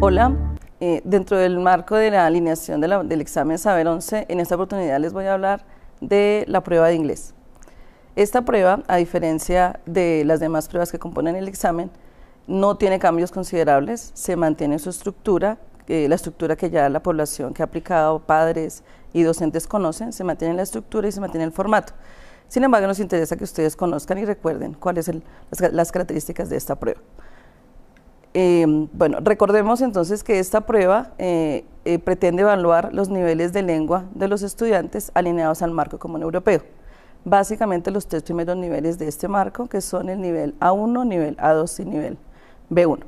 Hola, dentro del marco de la alineación del examen Saber 11, en esta oportunidad les voy a hablar de la prueba de inglés. Esta prueba, a diferencia de las demás pruebas que componen el examen, no tiene cambios considerables, se mantiene su estructura, la estructura que ya la población que ha aplicado, padres y docentes conocen, se mantiene la estructura y se mantiene el formato. Sin embargo, nos interesa que ustedes conozcan y recuerden cuáles son las características de esta prueba. Bueno, recordemos entonces que esta prueba pretende evaluar los niveles de lengua de los estudiantes alineados al marco común europeo. Básicamente los tres primeros niveles de este marco, que son el nivel A1, nivel A2 y nivel B1.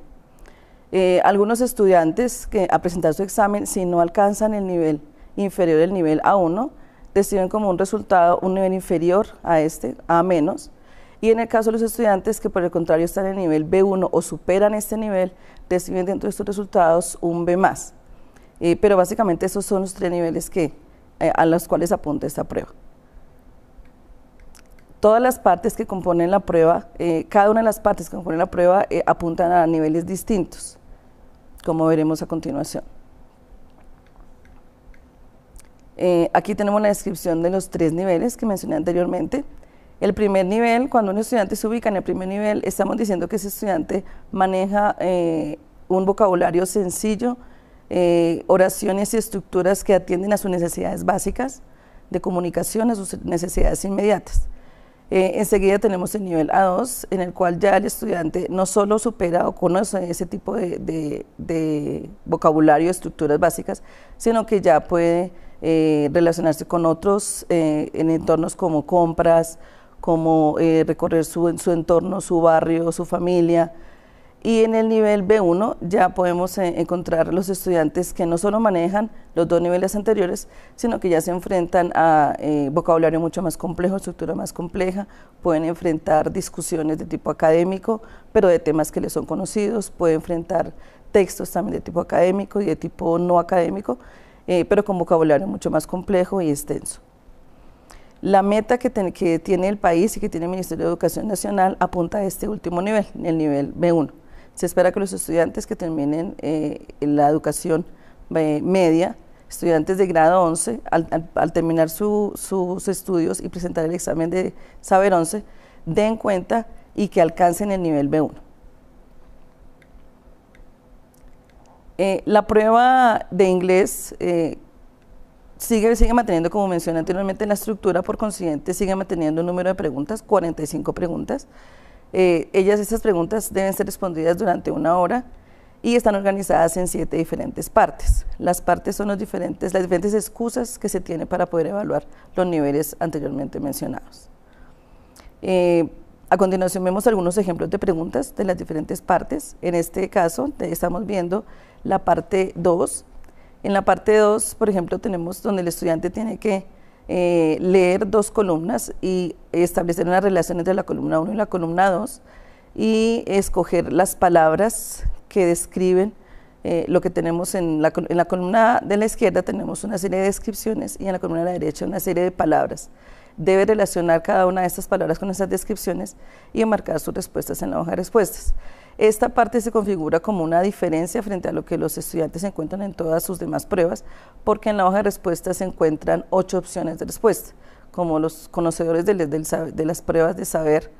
Algunos estudiantes que a presentar su examen, si no alcanzan el nivel inferior del nivel A1, reciben como un resultado un nivel inferior a este, A-, y en el caso de los estudiantes que por el contrario están en el nivel B1 o superan este nivel, reciben dentro de estos resultados un B+. Pero básicamente esos son los tres niveles a los cuales apunta esta prueba. Todas las partes que componen la prueba, cada una de las partes que componen la prueba apuntan a niveles distintos, como veremos a continuación. Aquí tenemos la descripción de los tres niveles que mencioné anteriormente. El primer nivel, cuando un estudiante se ubica en el primer nivel, estamos diciendo que ese estudiante maneja un vocabulario sencillo, oraciones y estructuras que atienden a sus necesidades básicas de comunicación, a sus necesidades inmediatas. Enseguida tenemos el nivel A2, en el cual ya el estudiante no solo supera o conoce ese tipo de vocabulario, estructuras básicas, sino que ya puede relacionarse con otros en entornos como compras, como recorrer su entorno, su barrio, su familia. Y en el nivel B1 ya podemos encontrar los estudiantes que no solo manejan los dos niveles anteriores, sino que ya se enfrentan a vocabulario mucho más complejo, estructura más compleja, pueden enfrentar discusiones de tipo académico, pero de temas que les son conocidos, pueden enfrentar textos también de tipo académico y de tipo no académico, pero con vocabulario mucho más complejo y extenso. La meta que tiene el país y que tiene el Ministerio de Educación Nacional apunta a este último nivel, el nivel B1. Se espera que los estudiantes que terminen la educación media, estudiantes de grado 11, al terminar sus estudios y presentar el examen de Saber 11, den cuenta y que alcancen el nivel B1. La prueba de inglés sigue manteniendo, como mencioné anteriormente, la estructura, por consiguiente sigue manteniendo un número de preguntas, 45 preguntas. Estas preguntas deben ser respondidas durante 1 hora y están organizadas en 7 diferentes partes. Las partes son las diferentes excusas que se tienen para poder evaluar los niveles anteriormente mencionados. A continuación vemos algunos ejemplos de preguntas de las diferentes partes. En este caso estamos viendo la parte 2. En la parte 2, por ejemplo, tenemos donde el estudiante tiene que leer 2 columnas y establecer una relación entre la columna 1 y la columna 2 y escoger las palabras que describen lo que tenemos en la columna de la izquierda. Tenemos una serie de descripciones y en la columna de la derecha una serie de palabras. Debe relacionar cada una de estas palabras con esas descripciones y enmarcar sus respuestas en la hoja de respuestas. Esta parte se configura como una diferencia frente a lo que los estudiantes encuentran en todas sus demás pruebas, porque en la hoja de respuestas se encuentran 8 opciones de respuesta. Como los conocedores de las pruebas de saber,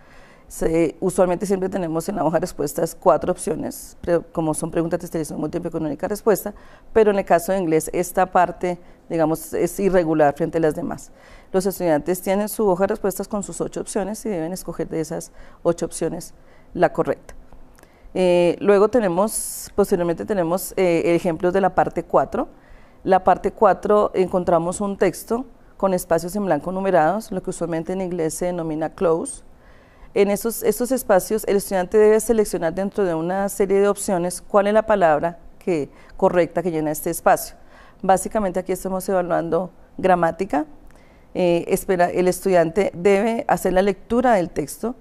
usualmente siempre tenemos en la hoja de respuestas 4 opciones, como son preguntas, textualización múltiple con única respuesta, pero en el caso de inglés esta parte, digamos, es irregular frente a las demás. Los estudiantes tienen su hoja de respuestas con sus 8 opciones y deben escoger de esas 8 opciones la correcta. Luego posteriormente tenemos ejemplos de la parte 4. La parte 4 encontramos un texto con espacios en blanco numerados, lo que usualmente en inglés se denomina close. En estos espacios el estudiante debe seleccionar dentro de una serie de opciones cuál es la palabra correcta que llena este espacio. Básicamente aquí estamos evaluando gramática. El estudiante debe hacer la lectura del texto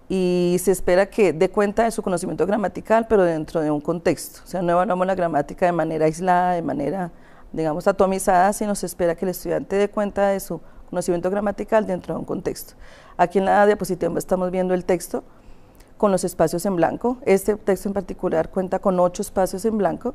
y se espera que dé cuenta de su conocimiento gramatical, pero dentro de un contexto. O sea, no evaluamos la gramática de manera aislada, de manera, digamos, atomizada, sino se espera que el estudiante dé cuenta de su conocimiento gramatical dentro de un contexto. Aquí en la diapositiva estamos viendo el texto con los espacios en blanco. Este texto en particular cuenta con 8 espacios en blanco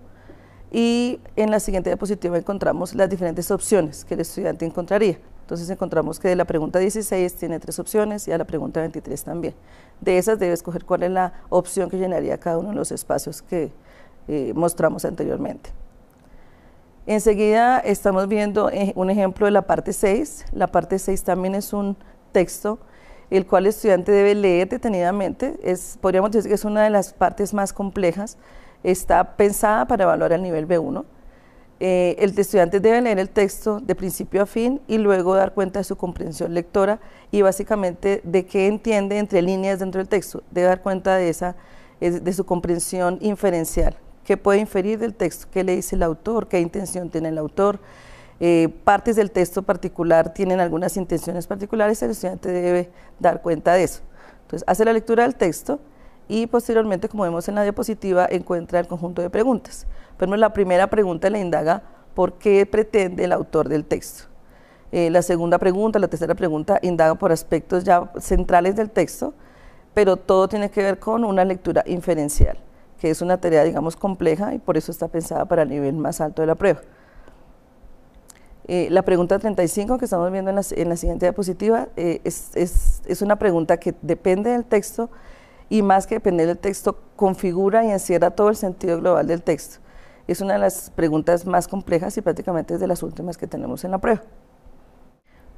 Y en la siguiente diapositiva encontramos las diferentes opciones que el estudiante encontraría. Entonces encontramos que de la pregunta 16 tiene 3 opciones y a la pregunta 23 también. De esas debe escoger cuál es la opción que llenaría cada uno de los espacios que mostramos anteriormente. Enseguida estamos viendo un ejemplo de la parte 6. La parte 6 también es un texto el cual el estudiante debe leer detenidamente. Podríamos decir que es una de las partes más complejas. Está pensada para evaluar el nivel B1. El estudiante debe leer el texto de principio a fin y luego dar cuenta de su comprensión lectora y básicamente de qué entiende entre líneas dentro del texto. Debe dar cuenta de su comprensión inferencial. ¿Qué puede inferir del texto? ¿Qué le dice el autor? ¿Qué intención tiene el autor? Partes del texto particular tienen algunas intenciones particulares, el estudiante debe dar cuenta de eso. Entonces, hace la lectura del texto y posteriormente, como vemos en la diapositiva, encuentra el conjunto de preguntas. Por ejemplo, la primera pregunta le indaga por qué pretende el autor del texto. La segunda pregunta, la tercera pregunta, indaga por aspectos ya centrales del texto, pero todo tiene que ver con una lectura inferencial, que es una tarea, digamos, compleja y por eso está pensada para el nivel más alto de la prueba. La pregunta 35 que estamos viendo en la siguiente diapositiva es una pregunta que depende del texto y más que depender del texto, configura y encierra todo el sentido global del texto. Es una de las preguntas más complejas y prácticamente es de las últimas que tenemos en la prueba.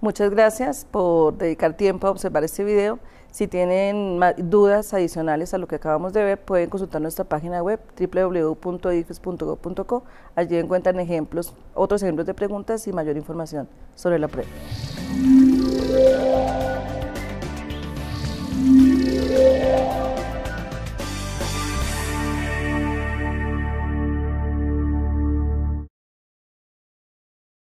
Muchas gracias por dedicar tiempo a observar este video. Si tienen dudas adicionales a lo que acabamos de ver, pueden consultar nuestra página web www.ifes.gov.co. Allí encuentran otros ejemplos de preguntas y mayor información sobre la prueba.